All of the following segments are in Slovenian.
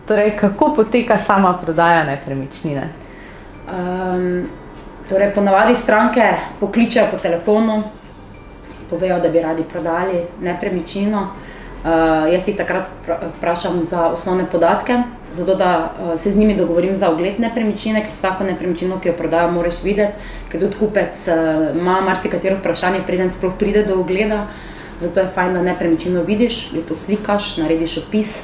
Torej, kako poteka sama prodaja nepremičnine? Torej, ponavadi stranke pokličejo po telefonu, povejo, da bi radi prodali nepremičnino. Jaz jih takrat vprašam za osnovne podatke, zato da se z njimi dogovorim za ogled nepremičnine, ker vsako nepremičnino, ki jo prodajo, moraš videti, ker tudi kupec ima marsikatero vprašanje, preden sploh pride do ogleda. Zato je fajn, da nepremičnino vidiš, jo poslikaš, narediš opis.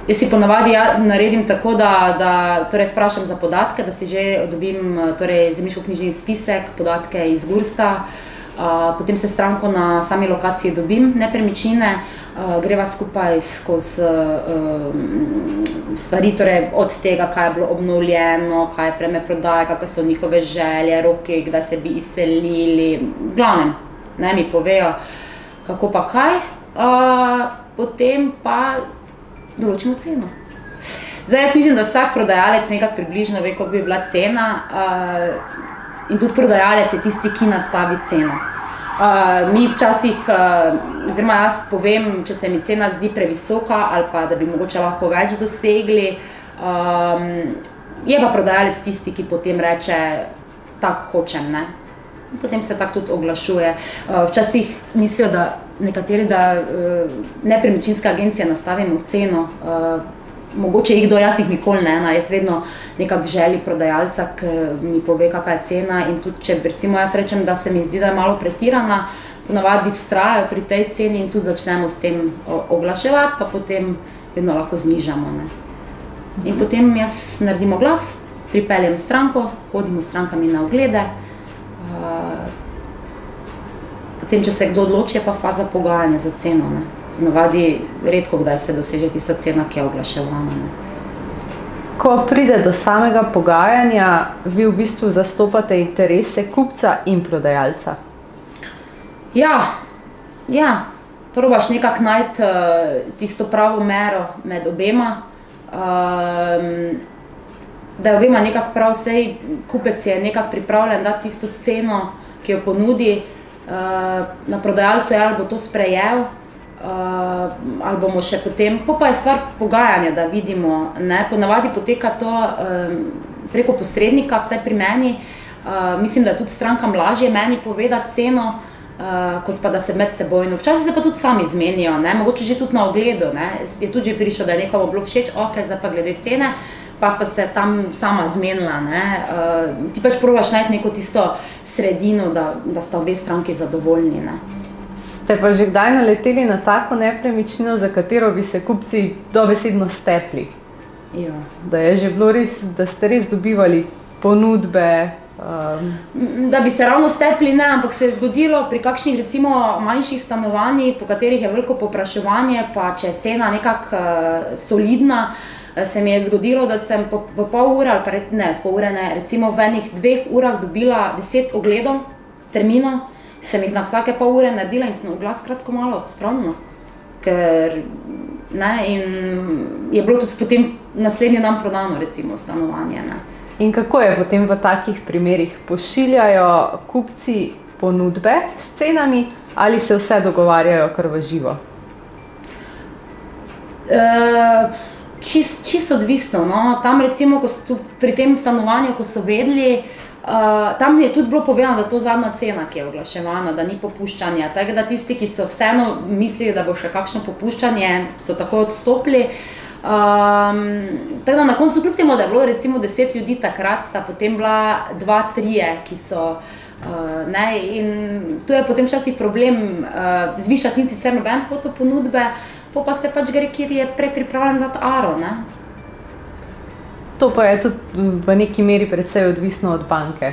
Jaz si ponavadi naredim tako, da torej vprašam za podatke, da si že dobim torej zemljiškoknjižni spisek, podatke iz GURS-a, potem se stranko na sami lokaciji dobim nepremičnine, greva skupaj skozi stvari, torej od tega, kaj je bilo obnovljeno, kaj je predmet prodaje, kakve so njihove želje, roki, kdaj se bi izselili, v glavnem, ne mi povejo, kako pa kaj, potem pa določimo ceno. Zdaj, jaz mislim, da vsak prodajalec nekako približno ve, koliko bi bila cena, in tudi prodajalec je tisti, ki nastavi ceno. Mi včasih, oziroma jaz povem, če se mi cena zdi previsoka ali pa da bi mogoče lahko več dosegli, je pa prodajalec tisti, ki potem reče, tako hočem, ne. Potem se tako tudi oglašuje. Včasih mislijo, da nekateri, da nepremičninske agencije nastavimo ceno, mogoče jih jaz jih nikoli ne, jaz vedno nekako v želji prodajalca, ker mi pove, kakva je cena, in tudi če recimo jaz rečem, da se mi zdi, da je malo pretirana, ponavadi vztrajajo pri tej ceni in tudi začnemo s tem oglaševati, pa potem vedno lahko znižamo, ne. In potem jaz naredim oglas, pripeljem stranko, hodimo s strankami na oglede, potem, če se kdo odloči, je pa faza pogajanja za ceno, ne. Ponavadi redko kdaj se doseže tista cena, ki je oglaševana, ne. Ko pride do samega pogajanja, vi v bistvu zastopate interese kupca in prodajalca. Ja, probaš nekako najti tisto pravo mero med obema, da je obema nekako prav, saj kupec je nekako pripravljen dati tisto ceno, ki jo ponudi, na prodajalcu je, ali bo to sprejel, ali bomo še potem, pa je stvar pogajanja, da vidimo, ne, ponavadi poteka to preko posrednika, vsaj pri meni, mislim, da je tudi strankam lažje meni povedati ceno, kot pa da se medsebojno, včasih se pa tudi sami zmenijo, ne, mogoče že tudi na ogledu, ne, je tudi že prišlo, da je nekomu bilo všeč, okej, zdaj pa glede cene, pa sta se tam sama zmenila, ne, ti pač probaš najti neko tisto sredino, da sta obe stranki zadovoljni, ne. Ste pa že kdaj naleteli na tako nepremičnino, za katero bi se kupci dobesedno stepli? Ja. Da je že bilo res, da ste res dobivali ponudbe? Da bi se ravno stepli, ne, ampak se je zgodilo pri kakšnih recimo manjših stanovanjih, po katerih je veliko povpraševanje, pa če je cena nekako solidna, se mi je zgodilo, da sem v pol ure, ali pa recimo v enih 2 urah dobila 10 ogledov, terminov, sem jih na vsake pol ure naredila in sem oglas kratko malo odstranila, ker, ne, in je bilo tudi potem naslednji dan prodano recimo stanovanje, ne. In kako je potem v takih primerih? Pošiljajo kupci ponudbe s cenami ali se vse dogovarjajo kar v živo? Čisto odvisno, no, tam recimo, pri tem stanovanju, ko so vedeli, tam je tudi bilo povedano, da je to zadnja cena, ki je oglaševana, da ni popuščanja, tako da tisti, ki so vseeno mislili, da bo še kakšno popuščanje, so takoj odstopili. Tako da na koncu, kljub temu, da je bilo recimo 10 ljudi takrat, sta potem bila 2-3, ki so, ne, in tu je potem včasih problem, zvišati ni sicer noben hotel ponudbe, pa se pač gre, kjer je prej pripravljen dati aro, ne. To pa je tudi v neki meri precej odvisno od banke,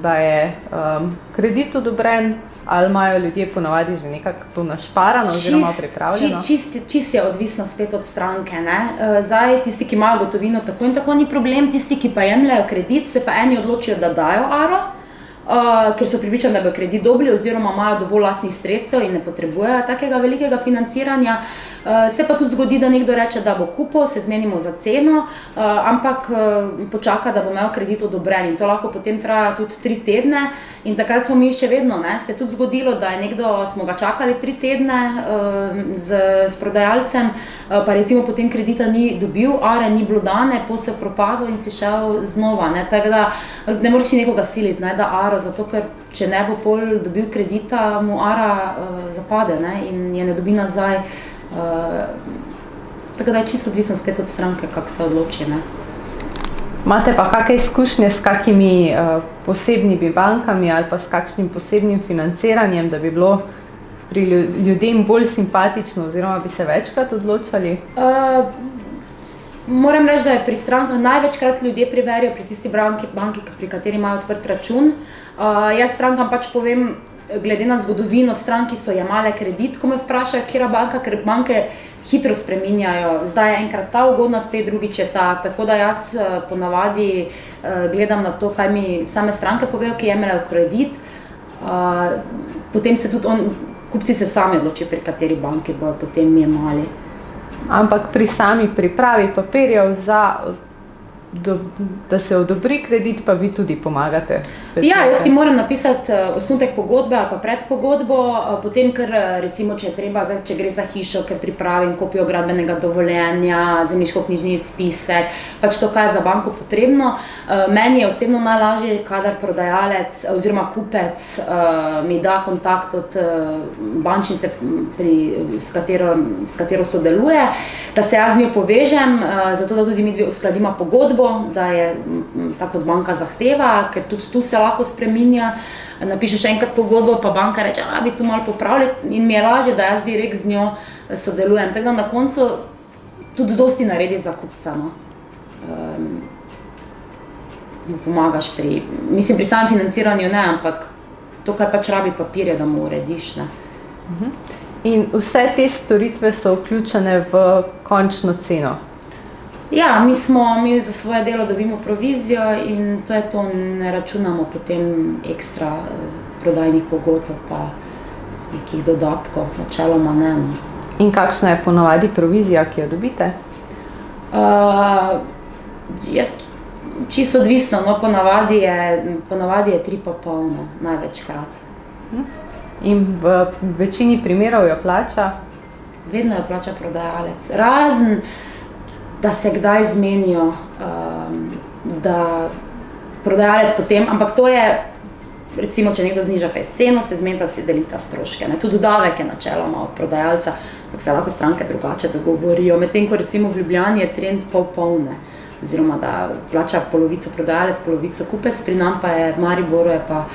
da je kredit odobren, ali imajo ljudje ponavadi že nekako to našparano oziroma pripravljeno? Čisto je odvisno spet od stranke, ne. Zdaj, tisti, ki imajo gotovino, tako in tako ni problem, tisti, ki pa jemljejo kredit, se pa eni odločijo, da dajo aro, ker so prepričani, da bodo kredit dobili oziroma imajo dovolj lastnih sredstev in ne potrebujejo takega velikega financiranja. Se pa tudi zgodi, da nekdo reče, da bo kupil, se zmenimo za ceno, ampak počaka, da bo imel kredit odobren in to lahko potem traja tudi 3 tedne in takrat smo mi še vedno, ne, se je tudi zgodilo, da je nekdo, smo ga čakali 3 tedne s prodajalcem, pa recimo potem kredita ni dobil, are ni bilo dane, posel propadel in si šel znova, ne, tako da ne moreš nekoga siliti, ne, da aro, zato ker če ne bo pol dobil kredita, mu ara zapade, ne, in je ne dobi nazaj. Tako da je čisto odvisno spet od stranke, kako se odloči, ne. Imate pa kakšne izkušnje s kakimi posebnimi bankami ali pa s kakšnim posebnim financiranjem, da bi bilo pri ljudem bolj simpatično oziroma bi se večkrat odločali? Moram reči, da je pri strankah največkrat ljudje preverijo pri tisti banki, pri kateri imajo odprt račun. Jaz strankam pač povem, glede na zgodovino strank, ki so jemale kredit, ko me vprašajo, katera banka, ker banke hitro spreminjajo. Zdaj je enkrat ta ugodna, spet drugič je ta. Tako da jaz ponavadi gledam na to, kaj mi same stranke povejo, ki jemljajo kredit. Potem se tudi kupci se sami odločijo, pri kateri banki bojo potem jemali. Ampak pri sami pripravi papirjev da se odobri kredit, pa vi tudi pomagate? Ja, jaz si moram napisati osnutek pogodbe ali pa predpogodbo, potem, ker recimo, če je treba, zdaj, če gre za hišo, ker pripravim kopijo gradbenega dovoljenja, zemljiškoknjižni izpisek, pač to, kaj je za banko potrebno. Meni je osebno najlažje, kadar prodajalec oziroma kupec mi da kontakt od bančnice, s katero sodeluje, da se jaz z njo povežem, zato da tudi mi dve uskladimo pogodbo, da je tako kot banka zahteva, ker tudi tu se lahko spreminja. Napišu še enkrat pogodbo, pa banka reče, bi tu malo popravili in mi je lažje, da jaz direkt z njo sodelujem. Tako da na koncu tudi dosti naredi za kupca, no. Pomagaš pri samem financiranju ne, ampak to, kar pač rabi papirje, da mu urediš, ne. In vse te storitve so vključene v končno ceno? Ja, mi za svoje delo dobimo provizijo in to je to, ne računamo potem ekstra prodajnih pogodb pa nekih dodatkov, načeloma ne, no. In kakšna je ponavadi provizija, ki jo dobite? Je čisto odvisno, no, ponavadi je 3,5, največkrat. In v večini primerov jo plača? Vedno jo plača prodajalec, razen da se kdaj zmenijo, da prodajalec potem, ampak to je, recimo, če nekdo zniža ceno, se zmenita, si delita stroške, ne, tudi davek je načeloma od prodajalca, ampak se lahko stranke drugače dogovorijo, medtem ko recimo v Ljubljani je trend pol-polne, oziroma da plača polovico prodajalec, polovico kupec, pri nam pa je, v Mariboru je pa,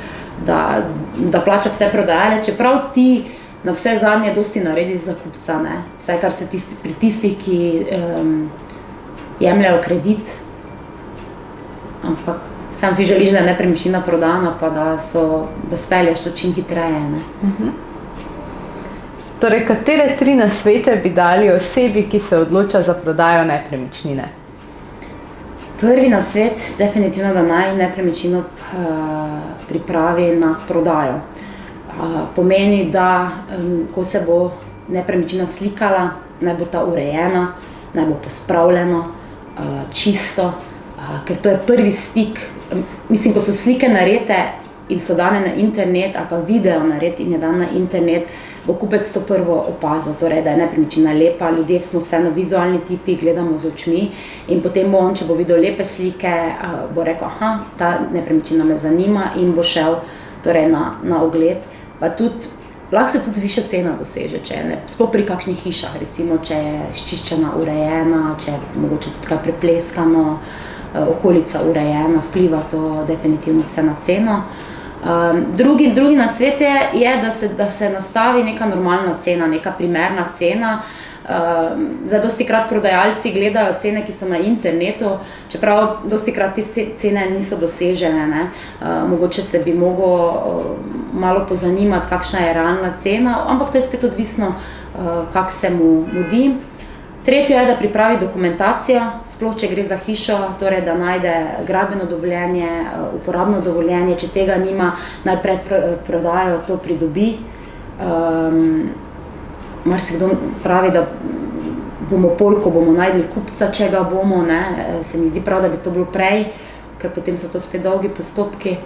da plača vse prodajalec, čeprav ti na vse zadnje dosti naredi za kupca, ne, vsaj kar se pri tistih, ki jemljajo kredit, ampak sam si želiš, da je nepremičnina prodana, pa da spelješ to čim hitreje, ne. Torej, katere 3 nasvete bi dali osebi, ki se odloča za prodajo nepremičnine? Prvi nasvet, definitivno, da naj nepremičnino pripravi na prodajo. Pomeni, da ko se bo nepremičnina slikala, naj bo ta urejena, naj bo pospravljeno, čisto, ker to je prvi stik. Mislim, ko so slike narejene in so dane na internet, ali pa video nared in je dan na internet, bo kupec to prvo opazil, torej, da je nepremičnina lepa, ljudje smo vseeno vizualni tipi, gledamo z očmi in potem bo on, če bo videl lepe slike, bo rekel, ta nepremičnina me zanima in bo šel torej, na ogled. Pa tudi, lahko se tudi višja cena doseže, sploh pri kakšnih hišah, recimo, če je sčiščena, urejena, če je mogoče tudi kaj prepleskano, okolica urejena, vpliva to definitivno vse na ceno. Drugi nasvet je, da se nastavi neka normalna cena, neka primerna cena. Zdaj, dostikrat prodajalci gledajo cene, ki so na internetu, čeprav dostikrat te cene niso dosežene, ne. Mogoče se bi mogel malo pozanimati, kakšna je realna cena, ampak to je spet odvisno, kako se mu mudi. Tretje je, da pripravi dokumentacijo, sploh če gre za hišo, torej da najde gradbeno dovoljenje, uporabno dovoljenje, če tega nima, naj pred prodajo to pridobi. marsikdo pravi, da bomo pol, ko bomo najdli kupca, če ga bomo, ne, se mi zdi prav, da bi to bilo prej, ker potem so to spet dolgi postopki.